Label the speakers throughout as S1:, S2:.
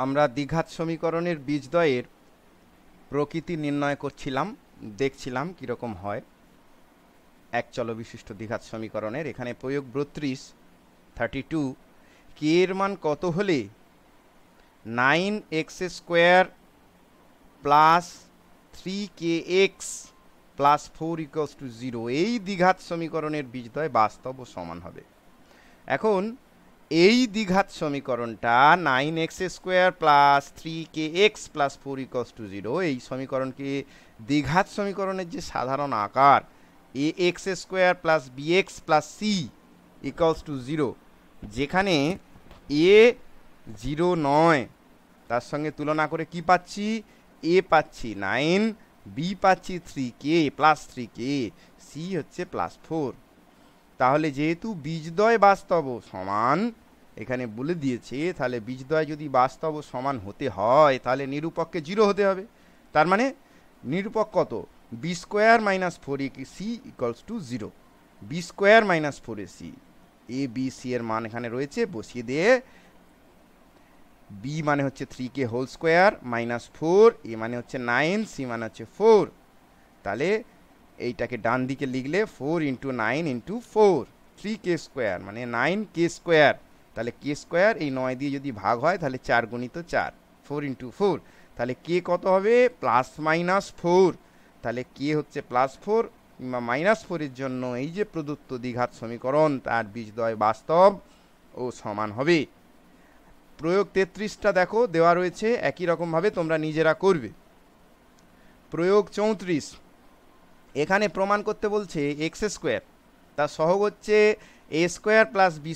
S1: আমরা দ্বিঘাত সমীকরণের বীজদ্বয়ের প্রকৃতি নির্ণয় করছিলাম, দেখছিলাম কীরকম হয় এক চল বিশিষ্ট দ্বিঘাত সমীকরণের। এখানে প্রয়োগ 32 কে এর মান কত হলে 9x² প্লাস 3kx প্লাস 4 = 0 এই দ্বিঘাত সমীকরণের বীজদ্বয় বাস্তব ও সমান হবে। এখন এই দ্বিঘাত সমীকরণটা 9x² প্লাস 3kx প্লাস 4 = 0 এই সমীকরণকে দ্বিঘাত সমীকরণের যে সাধারণ আকার ax² plus bx plus c = 0, যেখানে a 0 নয় তার সঙ্গে তুলনা করে কি পাচ্ছি, a পাচ্ছি 9, b পাচ্ছি 3k প্লাস 3k, c হচ্ছে প্লাস 4। তাহলে যেহেতু বীজদ্বয় বাস্তব ও সমান এখানে বলে দিয়েছে, তাহলে বীজদ্বয় যদি বাস্তব ও সমান হতে হয় তাহলে নিরূপককে 0 হতে হবে। তার মানে নিরূপক কত, b² minus 4ac = 0, b² minus 4ac, a b c এর মান এখানে রয়েছে, বসিয়ে দিয়ে b মানে হচ্ছে 3k whole square minus 4, a মানে হচ্ছে 9, c মানে হচ্ছে 4। তাহলে এইটাকে ডান দিকে লিখলে 4 × 9 × 4 3k² মানে 9k²। তাহলে k² এই 9 দিয়ে যদি ভাগ হয় তাহলে 4 × 4 4 × 4, তাহলে k কত হবে প্লাস মাইনাস 4। তাহলে k হচ্ছে প্লাস 4 কিংবা মাইনাস 4 এর জন্য এই যে প্রদত্ত দ্বিঘাত সমীকরণ তার বীজদ্বয় বাস্তব ও সমান হবে। প্রয়োগ 33টা দেখো দেওয়া রয়েছে, একই রকমভাবে তোমরা নিজেরা করবে। প্রয়োগ 34 এখানে প্রমাণ করতে বলছে x² তার সহগ হচ্ছে a² plus b²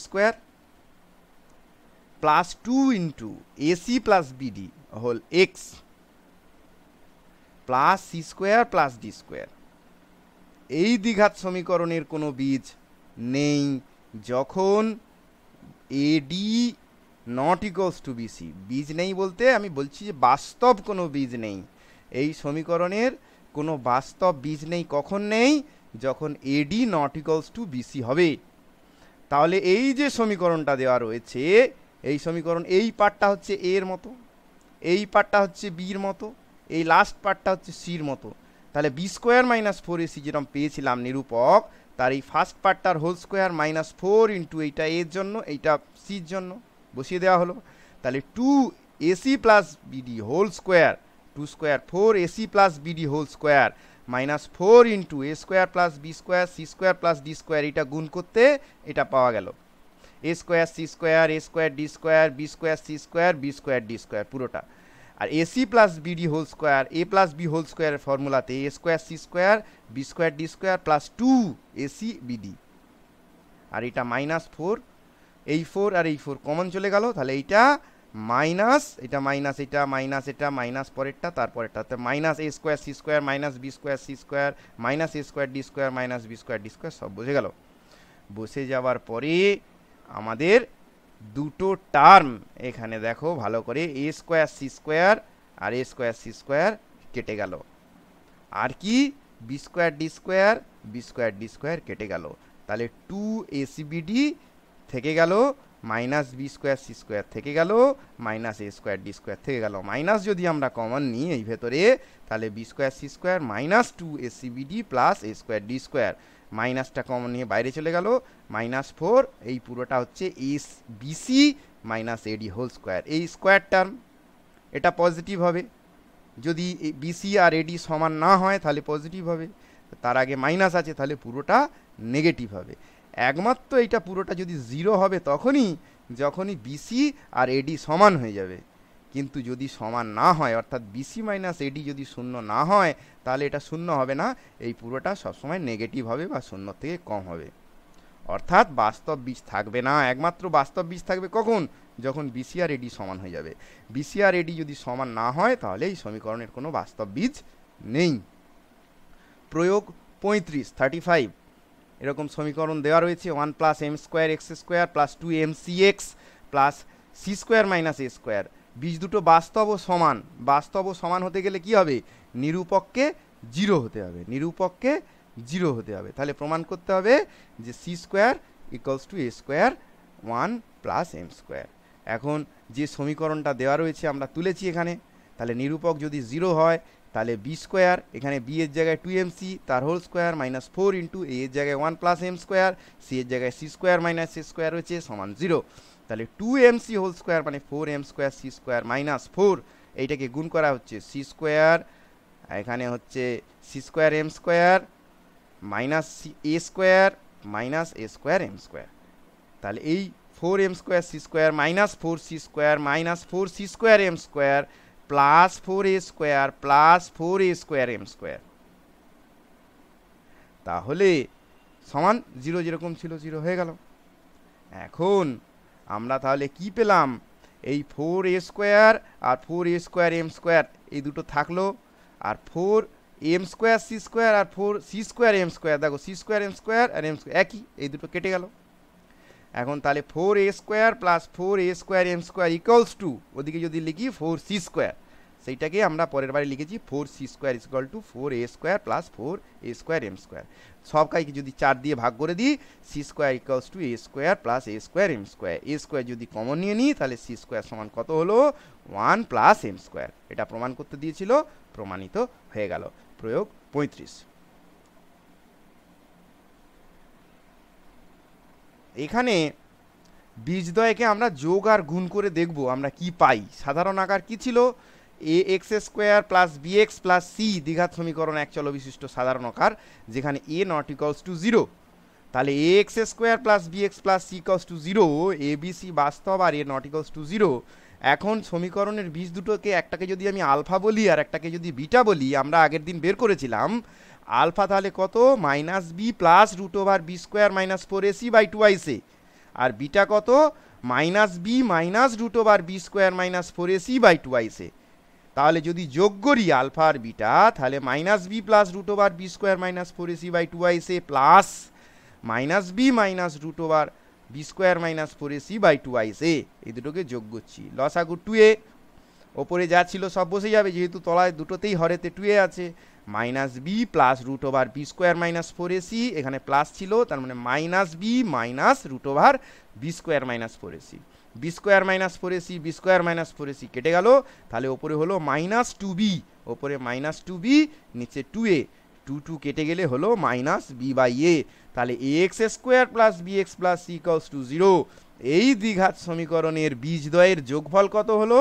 S1: plus 2 × ac plus bd whole x plus c² plus d²। এই দ্বিঘাত সমীকরণের কোনো বীজ নেই যখন ad ≠ bc। বীজ নেই বলতে আমি বলছি যে বাস্তব কোনো বীজ নেই, এই সমীকরণের কোনো বাস্তব বীজ নেই। কখন নেই, যখন ad ≠ bc হবে। তাহলে এই যে সমীকরণটা দেওয়া রয়েছে এই সমীকরণ এই পার্টটা হচ্ছে a এর মতো, এই পার্টটা হচ্ছে b এর মতো, এই লাস্ট পার্টটা হচ্ছে c এর মতো। তাহলে b² মাইনাস 4ac যেরকম পেয়েছিলাম নিরূপক, তার এই ফার্স্ট পার্টটার হোল স্কোয়ার মাইনাস 4 × এইটা a এর জন্য, এইটা c এর জন্য বসিয়ে দেওয়া হলো। তাহলে 2ac plus bd whole square 2² 4ac plus bd whole square minus 4 × a² plus b² c² plus d², এটা গুণ করতে এটা পাওয়া গেল a² c² a² d² b² c² b² d² পুরোটা। আর ac plus bd whole square a plus b whole স্কোয়ারের ফর্মুলাতে a² c² b² d² plus 2ac bd, আর এটা মাইনাস 4, এই 4 আর এই 4 কমন চলে গেল, তাহলে এইটা মাইনাস, এটা মাইনাস, এটা মাইনাস, এটা মাইনাস পরেরটা, তারপরেরটা minus a² c² minus b² c² minus a² d² minus b² d²। সব বসে গেল। বসে যাওয়ার পরে আমাদের দুটো টার্ম এখানে দেখো ভালো করে, a² c² আর a² c² কেটে গেল, আর কি b² d² b² d² কেটে গেল। তাহলে 2ac bd থেকে গেল, মাইনাস b² c² থেকে গেল, মাইনাস a² d² থেকে গেল। মাইনাস যদি আমরা কমন নিই এই ভেতরে, তাহলে b² c² minus 2ac bd plus a² d², মাইনাসটা কমন নিয়ে বাইরে চলে গেল, মাইনাস 4, এই পুরোটা হচ্ছে bc minus ad whole square. এই স্কোয়ার টার্ম এটা পজিটিভ হবে, যদি bc আর ad সমান না হয় তাহলে পজিটিভ হবে, তার আগে মাইনাস আছে তাহলে পুরোটা নেগেটিভ হবে। একমাত্র এইটা পুরোটা যদি 0 হবে তখনই যখনই bc আর ad সমান হয়ে যাবে, কিন্তু যদি সমান না হয় অর্থাৎ bc মাইনাস ad যদি শূন্য না হয় তাহলে এটা শূন্য হবে না, এই পুরোটা সবসময় নেগেটিভ হবে বা শূন্য থেকে কম হবে, অর্থাৎ বাস্তব বীজ থাকবে না। একমাত্র বাস্তব বীজ থাকবে কখন, যখন bc আর ad সমান হয়ে যাবে। bc আর ad যদি সমান না হয় তাহলে এই সমীকরণের কোনো বাস্তব বীজ নেই। প্রয়োগ 35 এরকম সমীকরণ দেওয়া রয়েছে, 1 plus m² x² plus 2mcx plus c² minus a²। বীজ দুটো বাস্তব ও সমান, বাস্তব ও সমান হতে গেলে কি হবে, নিরূপককে 0 হতে হবে, নিরূপককে 0 হতে হবে। তাহলে প্রমাণ করতে হবে যে c² = a² 1 প্লাস m²। এখন যে সমীকরণটা দেওয়া রয়েছে আমরা তুলেছি এখানে, তাহলে নিরূপক যদি 0 হয় তাহলে বি স্কোয়ার, এখানে বি এর জায়গায় 2mc তার হোল স্কোয়ার মাইনাস 4 ইন্টু এ এর জায়গায় 1 প্লাস এম স্কোয়ার, সি এর জায়গায় C square minus A square রয়েছে সমান 0। তাহলে 2mc হোল স্কোয়ার মানে 4m square C square minus 4, এইটাকে গুণ করা হচ্ছে সি স্কোয়ার, এখানে হচ্ছে C square M square minus A square minus A square M square. তাহলে এই 4m square C square minus 4c square minus 4c square M square plus 4a square plus 4a square M square, তাহলে সমান 0 যেরকম ছিল 0 হয়ে গেল। এখন আমরা তাহলে কি পেলাম, এই 4a স্কোয়ার আর 4a স্কোয়ার এম স্কোয়ার এই দুটো থাকলো, আর 4m স্কোয়ার সি স্কোয়ার আর 4c স্কোয়ার এম স্কোয়ার, দেখো সি স্কোয়ার এম স্কোয়ার আর এম স্কোয়ার একই, এই দুটো কেটে গেল। এখন তাহলে 4a square plus 4a square M square equals to, ওদিকে যদি লিখি 4c স্কোয়ার, সেইটাকে আমরা পরের বারে লিখেছি 4c square is equal to 4a square plus 4a square M square. সব কাইকে যদি 4 দিয়ে ভাগ করে দিই, c square equals to a square plus a square M square, a square যদি কমন নিয়ে নিই তাহলে সি স্কোয়ার সমান কত হলো 1 প্লাস এম স্কোয়ার। এটা প্রমাণ করতে দিয়েছিল, প্রমাণিত হয়ে গেল। প্রয়োগ 35। এখানে বীজদ্বয়কে আমরা যোগ আর গুণ করে দেখব আমরা কি পাই। সাধারণ আকার কি ছিল, A X square plus B x plus C দ্বিঘাত সমীকরণ এক চল বিশিষ্ট সাধারণ আকার, যেখানে এ নট ইকুয়ালস টু 0। তাহলে A X square plus B x plus C equals to 0, A B C বাস্তব আর এ নট ইকুয়ালস টু 0। এখন সমীকরণের বীজ দুটোকে, একটাকে যদি আমি আলফা বলি আর একটাকে যদি বিটা বলি, আমরা আগের দিন বের করেছিলাম আলফা তাহলে কত minus B plus root over B square minus 4ac by 2ic, আর বিটা কত minus B minus root over B square minus 4ac by 2ic। তাহলে যদি যোগ করি আলফা আর বিটা, তাহলে minus B plus root over B square minus 4ac by 2ic plus minus B minus root over B square minus 4ac by 2ic, এই দুটোকে যোগ করছি। লসাগু 2a, ওপরে যা ছিল সব বসে যাবে, যেহেতু তলায় দুটোতেই হরেতে 2a আছে। Minus B plus root over B square minus 4ac, এখানে প্লাস ছিল তার মানে minus B minus root over B square minus 4ac, b square minus 4ac b square minus 4ac কেটে গেল। তাহলে ওপরে হলো মাইনাস 2b, ওপরে মাইনাস 2b নিচে 2a, 2 কেটে গেলে হলো মাইনাস বি বাই এ। তাহলে A X square plus B x plus C equals to 0। এই দ্বিঘাত সমীকরণের বীজদ্বয়ের যোগফল কত হলো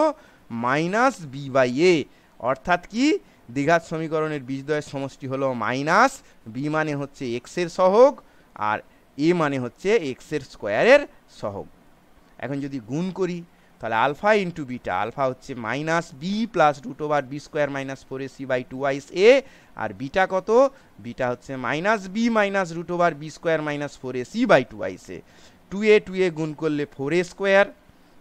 S1: মাইনাস বি বাই এ, অর্থাৎ কি দ্বিঘাত সমীকরণের বীজদ্বয়ের সমষ্টি হলো মাইনাস বি মানে হচ্ছে এক্স এর সহগ আর এ মানে হচ্ছে এক্স এর স্কোয়ারের সহগ। এখন যদি গুণ করি তাহলে আলফা ইন্টু বিটা, আলফা হচ্ছে minus B plus root over B square minus 4ac by 2ic, আর বিটা কত, বিটা হচ্ছে minus B minus root over B square minus 4ac by 2ic। 2a গুণ করলে 4a স্কোয়ার,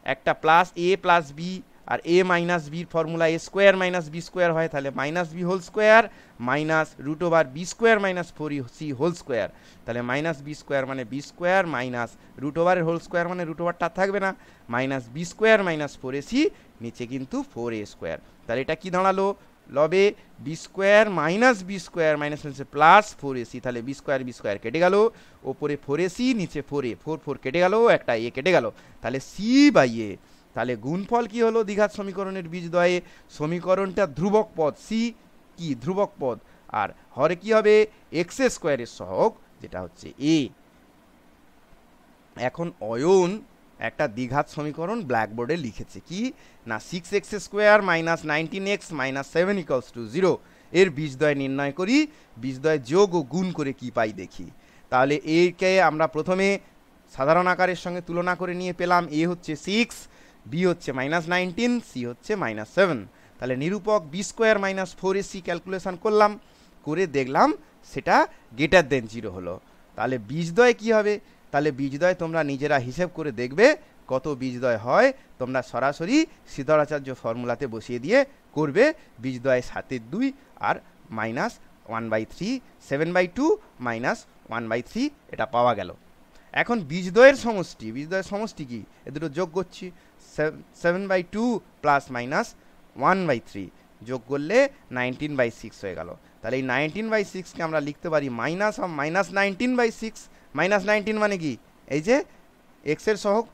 S1: একটা plus a plus b, আর a minus বির formula a square minus B square হয়, তাহলে minus b whole square minus root over B square minus 4ac whole square, তাহলে minus B square মানে B square minus root ওভারের whole square মানে root ওভারটা থাকবে না, minus B square minus 4ac, নিচে কিন্তু 4a স্কোয়ার। তাহলে এটা কি দাঁড়ালো, লবে B square minus B square minus হচ্ছে প্লাস 4ac, তাহলে বি স্কোয়ার কেটে গেল, ওপরে 4ac নিচে 4a, 4 কেটে গেল, একটা এ কেটে গেল, তাহলে সি বাই এ। তাহলে গুণফল কি হলো দ্বিঘাত সমীকরণের বীজদ্বয়ে, সমীকরণটা ধ্রুবক পদ, সি কি ধ্রুবক পদ, আর হরে কি হবে এক্স স্কোয়ারের সহগ যেটা হচ্ছে এ। এখন অয়ন একটা দ্বিঘাত সমীকরণ ব্ল্যাকবোর্ডে লিখেছে কি না, 6x square minus 19x minus 7 equals to 0 এর বীজদ্বয় নির্ণয় করি। বীজদ্বয় যোগ ও গুণ করে কি পাই দেখি। তাহলে একে আমরা প্রথমে সাধারণ আকারের সঙ্গে তুলনা করে নিয়ে পেলাম এ হচ্ছে 6, বি হচ্ছে মাইনাস 19, সি হচ্ছে মাইনাস 7। তাহলে নিরূপক B square minus 4ac calculation করলাম, করে দেখলাম সেটা গ্রেটার দেন 0 হলো। তাহলে বীজদ্বয় কি হবে, তাহলে বীজদ্বয় তোমরা নিজেরা হিসেব করে দেখবে কত বীজদ্বয় হয়, তোমরা সরাসরি শ্রীধরাচার্য ফর্মুলাতে বসিয়ে দিয়ে করবে। বীজদ্বয় 7/2 আর মাইনাস 1/3, 7/2 মাইনাস 1/3 এটা পাওয়া গেল। এখন বীজদ্বয়ের সমষ্টি কি, এ দুটো যোগ করছি, 7/2 প্লাস মাইনাস 1/3 যোগ করলে 19/6 হয়ে গেল। তাহলে এই 19/6কে আমরা লিখতে পারি মাইনাস অফ মাইনাস 19/6, মাইনাস 19 মানে কি এই যে এক্স এর সহগ,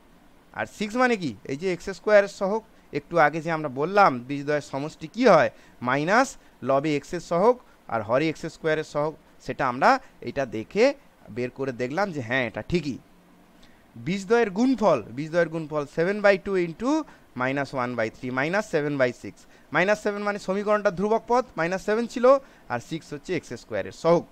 S1: আর 6 মানে কি, এই যে এক্স স্কোয়ারের সহগ, একটু আগে যে আমরা বললাম বীজদ্বয়ের সমষ্টি কি হয়, মাইনাস লবে এক্সের সহগ আর হরে এক্স স্কোয়ারের সহগ, সেটা আমরা এটা দেখে বের করে দেখলাম যে হ্যাঁ এটা ঠিকই। বীজদ্বয়ের গুণফল, বীজদ্বয়ের গুণফল 7/2 ইন্টু -1/3 -7/6। -7 মানে সমীকরণটা ধ্রুবক পদ, -7 ছিল, আর 6 হচ্ছে এক্স স্কোয়ারের সহগ।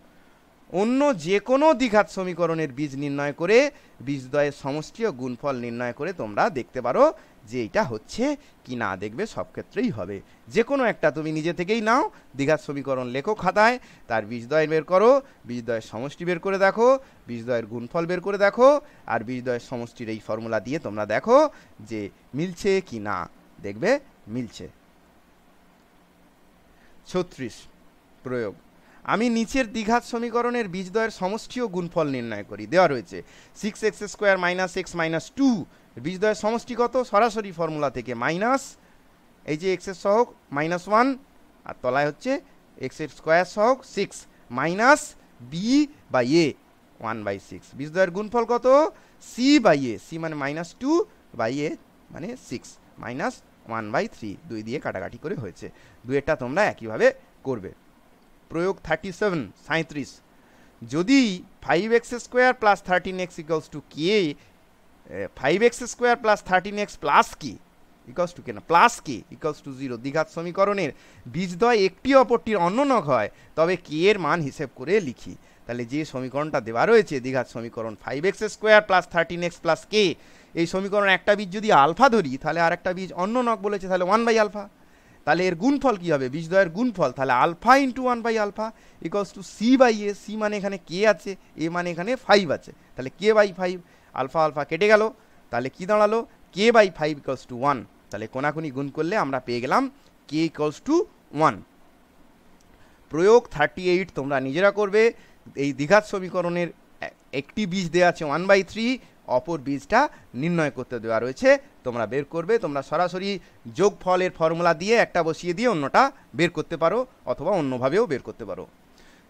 S1: অন্য যে কোনো দ্বিঘাত সমীকরণের বীজ নির্ণয় করে বীজদ্বয়ের সমষ্টি ও গুণফল নির্ণয় করে তোমরা দেখতে পারো যে এটা হচ্ছে কি না, দেখবে সব ক্ষেত্রেই হবে। যে কোনো একটা তুমি নিজে থেকেই নাও, দ্বিঘাত সমীকরণ লেখো খাতায়, তার বীজদ্বয় বের করো, বীজদ্বয়ের সমষ্টি বের করে দেখো, বীজদ্বয়ের গুণফল বের করে দেখো, আর বীজদ্বয়ের সমষ্টির এই ফর্মুলা দিয়ে তোমরা দেখো যে মিলছে কি না, দেখবে মিলছে। 36 প্রয়োগ। আমি নিচের দ্বিঘাত সমীকরণের বীজদ্বয়ের সমষ্টি ও গুণফল নির্ণয় করি। দেওয়া রয়েছে 6x² - x - 2, বীজদ্বয়ের সমষ্টি কত, সরাসরি ফর্মুলা থেকে মাইনাস এই যে এক্স এর সহগ -1, আর তলায় হচ্ছে এক্স এর স্কোয়ার সহগ 6 মাইনাস বি বাই এ 1/6। বীজদ্বয়ের গুণফল কত, সি বাই এ, সি মানে -2 বাই এ মানে 6 মাইনাস 1/3, 2 দিয়ে কাটাকাটি করে হয়েছে। দুয়েরটা তোমরা একইভাবে করবে। প্রয়োগ 37 যদি 5x² + 13x = k, 5x² + 13x + k = k না প্লাস k = 0 দ্বিঘাত সমীকরণের বীজদ্বয় একটি অপরটির অন্যনক হয়, তবে k এর মান হিসেব করে লিখি। তাহলে যে সমীকরণটা দেওয়া রয়েছে দ্বিঘাত সমীকরণ 5x² + 13x + k, এই সমীকরণ একটা বীজ যদি আলফা ধরি, তাহলে আর একটা বীজ অন্যনক বলেছে, তাহলে 1/α। তাহলে এর গুণফল কি হবে, বীজদ্বয়ের গুণফল, তাহলে আলফা ইন্টু 1/α = c/a। c মানে এখানে কে আছে, এ মানে এখানে 5 আছে, তাহলে k/5, আলফা আলফা কেটে গেল, তাহলে কি দাঁড়ালো k/5 = 1। তাহলে কোনাকুনি গুণ করলে আমরা পেয়ে গেলাম k = 1। প্রয়োগ 38 তোমরা নিজেরা করবে। এই দ্বিঘাত সমীকরণের একটি বীজ দেওয়া আছে 1/3, অপর বীজটা নির্ণয় করতে দেওয়া রয়েছে, তোমরা বের করবে। তোমরা সরাসরি যোগফলের ফর্মুলা দিয়ে একটা বসিয়ে দিয়ে অন্যটা বের করতে পারো, অথবা অন্যভাবেও বের করতে পারো।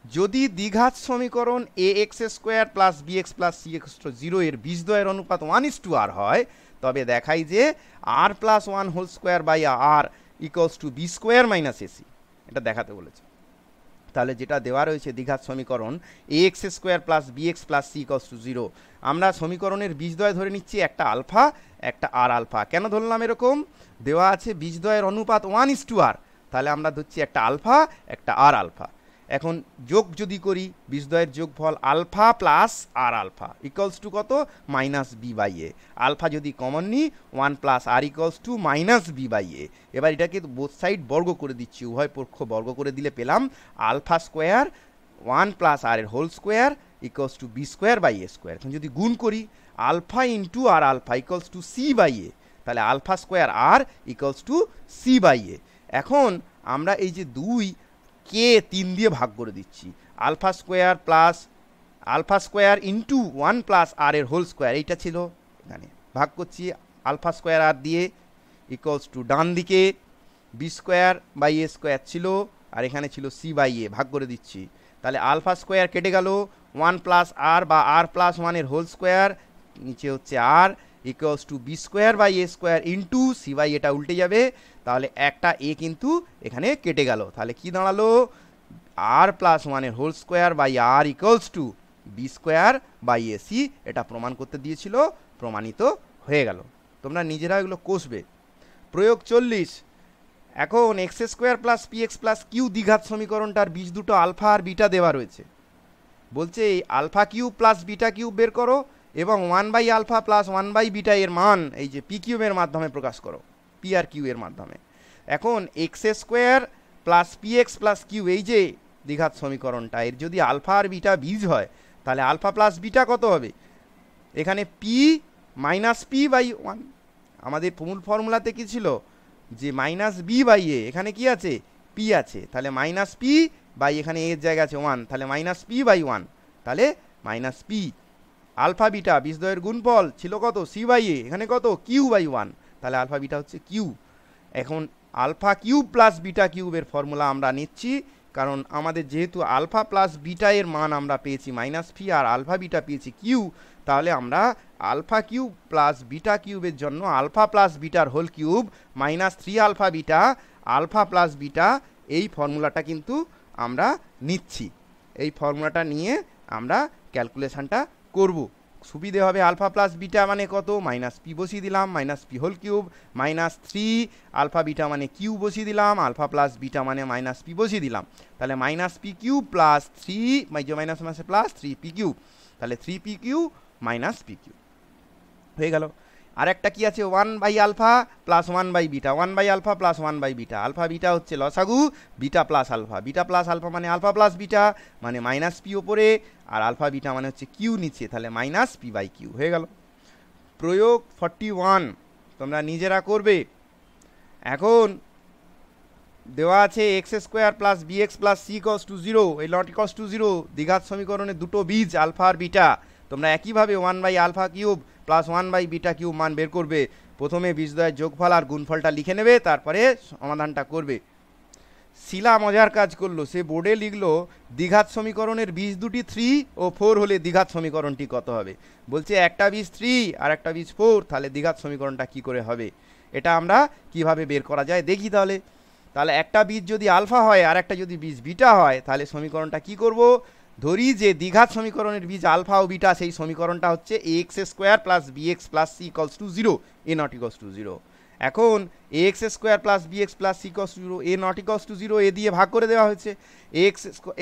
S1: যদি দ্বিঘাত সমীকরণ ax² + bx + c = 0 এর বীজদ্বয়ের অনুপাত 1:r হয়, তবে দেখাই যে r + 1² r = b² - ac, এটা দেখাতে বলেছে। তাহলে যেটা দেওয়া রয়েছে দ্বিঘাত সমীকরণ ax² + bx + c = 0, আমরা সমীকরণের বীজদ্বয় ধরে নিচ্ছি একটা আলফা একটা আর আলফা। কেন ধরলাম এরকম, দেওয়া আছে বীজদ্বয়ের অনুপাত 1:r, তাহলে আমরা ধরছি একটা আলফা একটা আর আলফা। এখন যোগ যদি করি, বীজদ্বয়ের যোগফল আলফা প্লাস আর আলফা = কত, -b/a। আলফা যদি কমন নিই, 1 + r = -b/a। এবার এটাকে বোথ সাইড বর্গ করে দিচ্ছি, উভয় পক্ষ বর্গ করে দিলে পেলাম আলফা স্কোয়ার 1 + r এর হোল স্কোয়ার = b²/a²। এখন যদি গুণ করি, আলফা ইন্টু আর আলফা = c/a, তাহলে আলফা স্কোয়ার r = c/a। এখন আমরা এই যে 2 কে 3 দিয়ে ভাগ করে দিচ্ছি, আলফা স্কোয়ার ইন্টু 1 + r এর হোল স্কোয়ার, এইটা ছিল এখানে, ভাগ করছি আলফা স্কোয়ার r দিয়ে = ডান দিকে b²/a² ছিল, আর এখানে ছিল c/a, ভাগ করে দিচ্ছি। তাহলে আলফা স্কোয়ার কেটে গেল, 1 + r বা r + 1 এর হোল স্কোয়ার, নিচে হচ্ছে r = b²/a² ইন্টু c/a, উল্টে যাবে, তাহলে একটা a কিন্তু এখানে কেটে গেল। তাহলে কি দাঁড়ালো, r + 1 এর whole square by r = b²/ac। এটা প্রমাণ করতে দিয়েছিল, প্রমাণিত হয়ে গেল। তোমরা নিজেরা এগুলো কষবে। প্রয়োগ 40। এখন x² + px + q দ্বিঘাত সমীকরণটার বীজ দুটো আলফা আর বিটা দেওয়া রয়েছে। বলছে এই α³ + β³ বের করো এবং 1/α + 1/β এর মান এই যে p³ এর মাধ্যমে প্রকাশ করো, p আর q এর মাধ্যমে। এখন x² + px + q এই যে দ্বিঘাত সমীকরণটা, এর যদি আলফা আর বিটা বীজ হয়, তাহলে আলফা প্লাস বিটা কত হবে, এখানে p - p/1। আমাদের মূল ফর্মুলাতে কি ছিল, যে -b/a, এখানে কি আছে, p আছে, তাহলে -p বাই এখানে এর জায়গা আছে 1, তাহলে -p/1, তাহলে -p। আলফা বিটা বীজদ্বয়ের গুণফল ছিল কত, c/a, এখানে কত, q/1, তাহলে আলফা বিটা হচ্ছে q। এখন α³ + β³ এর ফর্মুলা আমরা নিচ্ছি কারণ আমাদের যেহেতু আলফা প্লাস বিটা এর মান আমরা পেয়েছি মাইনাস পি আর আলফা বিটা পেয়েছি কিউ, তাহলে আমরা আলফা কিউব প্লাস বিটা কিউবের জন্য আলফা প্লাস বিটার whole cube minus 3 alpha beta alpha plus beta এই ফর্মুলাটা কিন্তু আমরা নিচ্ছি। এই ফর্মুলাটা নিয়ে আমরা ক্যালকুলেশনটা করব। সুবিধে হবে, আলফা প্লাস বিটা মানে কত, মাইনাস পি বসিয়ে দিলাম, minus p whole cube minus 3 alpha beta মানে কিউ বসিয়ে দিলাম, আলফা প্লাস বিটা মানে মাইনাস পি বসিয়ে দিলাম। তাহলে minus p cube plus 3 minus মাসে প্লাস 3 পি কিউব, তাহলে 3 p q minus p q হয়ে গেল। আর একটা কি আছে, 1 by alpha plus 1 by beta, 1 by alpha plus 1 by beta. Alpha beta হচ্ছে লসাগু, বিটা প্লাস আলফা মানে আলফা প্লাস বিটা মানে মাইনাস পি ওপরে, আর আলফা বিটা মানে হচ্ছে কিউ নিচে, তাহলে মাইনাস পি বাই কিউ হয়ে গেল। প্রয়োগ 41 তোমরা নিজেরা করবে। এখন দেওয়া আছে x square plus B x plus C equals to 0, এই নট ইকুয়ালস টু 0 দ্বিঘাত সমীকরণের দুটো বীজ আলফা আর বিটা। তোমরা একইভাবে 1 by alpha cube plus 1 by beta cube মান বের করবে। প্রথমে বীজদ্বয়ের যোগফল আর গুণফলটা লিখে নেবে, তারপরে সমাধানটা করবে। শিলা মজার কাজ করলো, সে বোর্ডে লিখলো দ্বিঘাত সমীকরণের বীজ দুটি 3 ও 4 হলে দ্বিঘাত সমীকরণটি কত হবে। বলছে একটা বীজ 3 আর একটা বীজ 4, তাহলে দ্বিঘাত সমীকরণটা কি করে হবে, এটা আমরা কিভাবে বের করা যায় দেখি। তাহলে একটা বীজ যদি আলফা হয় আর একটা যদি বীজ বিটা হয়, তাহলে সমীকরণটা কি করব, ধরি যে দ্বিঘাত সমীকরণের বীজ আলফা ও বিটা, সেই সমীকরণটা হচ্ছে x square plus B x plus C equals to 0, a not equals to 0। এখন x square plus B x plus C equals to 0, a not equals to 0 a দিয়ে ভাগ করে দেওয়া হয়েছে,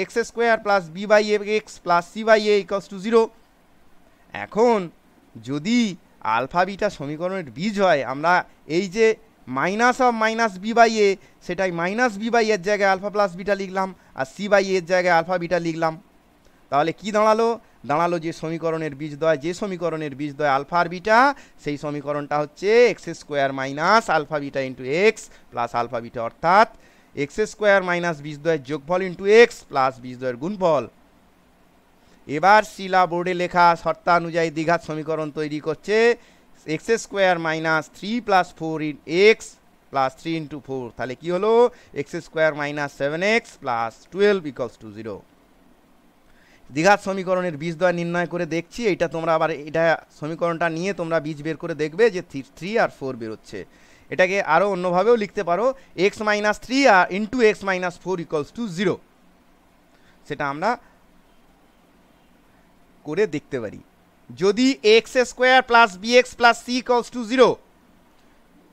S1: x square plus b by x plus c by a equals to 0। এখন যদি alpha beta সমীকরণের বীজ হয়, আমরা এই যে minus of minus B by A, সেটাই মাইনাস বি বাই এর জায়গায় আলফা প্লাস বিটা লিখলাম, আর সি বাই এর জায়গায় আলফা বিটা লিখলাম। তাহলে কি দাঁড়ালো যে সমীকরণের বীজদ্বয় আলফা আর বিটা, সেই সমীকরণটা হচ্ছে x square minus alpha beta into x plus alpha beta, অর্থাৎ এক্স স্কোয়ার মাইনাস বীজদ্বয়ের যোগফল ইন্টু এক্স প্লাস বীজদ্বয়ের গুণফল। এবার শিলা বোর্ডে লেখা শর্তানুযায়ী দ্বিঘাত সমীকরণ তৈরি করছে, x square minus 3 plus 4 in x plus 3 into 4, তাহলে কি হলো x square minus 7x plus 12 equals to 0। দ্বিঘাত সমীকরণের বীজদ্বয় নির্ণয় করে দেখছি, এটা তোমরা আবার এটা সমীকরণটা নিয়ে তোমরা বীজ বের করে দেখবে যে 3 আর 4 বেরোচ্ছে। এটাকে আরও অন্যভাবেও লিখতে পারো, এক্স মাইনাস 3 আর into x minus 4 equals to 0, সেটা আমরা করে দেখতে পারি। যদি x square plus B x plus C equals to 0,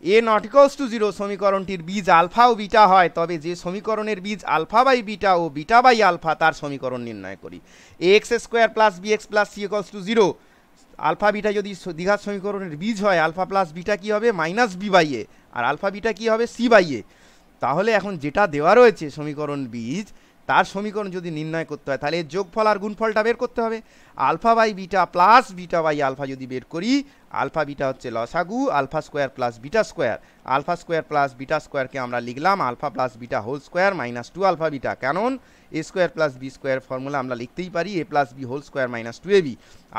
S1: a not equals to 0 সমীকরণটির বীজ আলফা ও বিটা হয়, তবে যে সমীকরণের বীজ আলফা বাই বিটা ও বিটা বাই আলফা, তার সমীকরণ নির্ণয় করি। X square plus B x plus C equals to 0, alpha beta যদি দ্বিঘাত সমীকরণের বীজ হয়, আলফা প্লাস বিটা কি হবে মাইনাস বি বাই এ, আর আলফা বিটা কি হবে সি বাই এ। তাহলে এখন যেটা দেওয়া রয়েছে সমীকরণ বীজ, তার সমীকরণ যদি নির্ণয় করতে হয়, তাহলে যোগফল আর গুণফলটা বের করতে হবে। Alpha by beta plus beta by alpha যদি বের করি, আলফা বিটা হচ্ছে লসাগু alpha square plus beta square, alpha square plus beta স্কোয়ারকে আমরা লিখলাম alpha plus beta whole square minus 2 alpha beta, কারণ A square plus B square formula আমরা লিখতেই পারি A plus B whole square minus 2ab।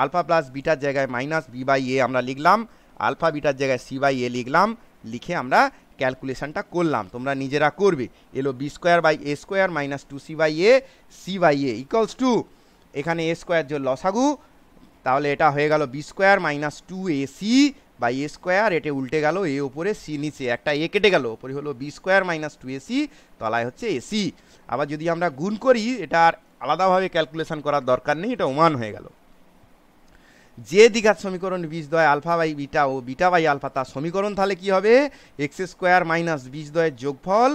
S1: Alpha plus বিটার জায়গায় minus B by A আমরা লিখলাম, আলফা বিটার জায়গায় সি বাই এ লিখলাম, লিখে আমরা ক্যালকুলেশনটা করলাম, তোমরা নিজেরা করবে। এলো b square by a square minus 2c by a equals to, এখানে এ স্কোয়ার যে লসাগু, তাহলে এটা হয়ে গেল b square minus 2ac by a square, এটা উল্টে গেল, এ ওপরে সি নিচে, একটা এ কেটে গেল, ওপরে হলো বি স্কোয়ার মাইনাস 2ac, তলায় হচ্ছে এসি। আবার যদি আমরা গুণ করি, এটা আর আলাদাভাবে ক্যালকুলেশন করার দরকার নেই, এটা ওমান হয়ে গেল। যে দ্বিঘাত সমীকরণ বীজদ্বয় আলফা বাই বিটা ও বিটা বাই আলফা, তার সমীকরণ তাহলে কি হবে, এক্স স্কোয়ার মাইনাস বীজদ্বয়ের যোগফল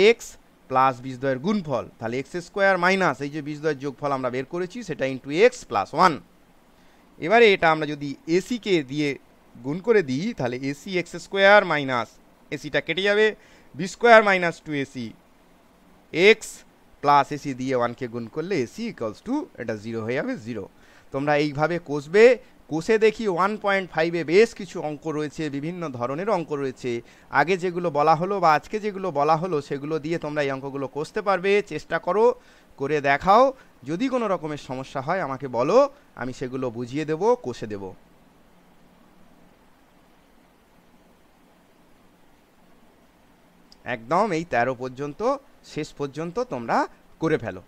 S1: এক্স প্লাস বীজদ্বয়ের গুণফল, তাহলে এক্স স্কোয়ার মাইনাস এই যে বীজদ্বয়ের যোগফল আমরা বের করেছি, সেটা ইন্টু এক্স প্লাস 1। এবারে এটা আমরা যদি এসিকে দিয়ে গুণ করে দিই, তাহলে এসি এক্স স্কোয়ার মাইনাস এসিটা কেটে যাবে, b square minus 2ac x plus ac দিয়ে 1কে গুণ করলে এসি ইকুয়ালস টু, এটা 0 হয়ে যাবে 0। তোমরা এইভাবে কষবে, কোষে দেখি 1.5-এ বেশ কিছু অঙ্ক রয়েছে, বিভিন্ন ধরনের অঙ্ক রয়েছে। আগে যেগুলো বলা হলো বা আজকে যেগুলো বলা হলো, সেগুলো দিয়ে তোমরা এই অঙ্কগুলো কষতে পারবে, চেষ্টা করো, করে দেখাও। যদি কোনো রকমের সমস্যা হয় আমাকে বলো, আমি সেগুলো বুঝিয়ে দেবো, কষে দেবো। একদম এই 13 পর্যন্ত, শেষ পর্যন্ত তোমরা করে ফেলো।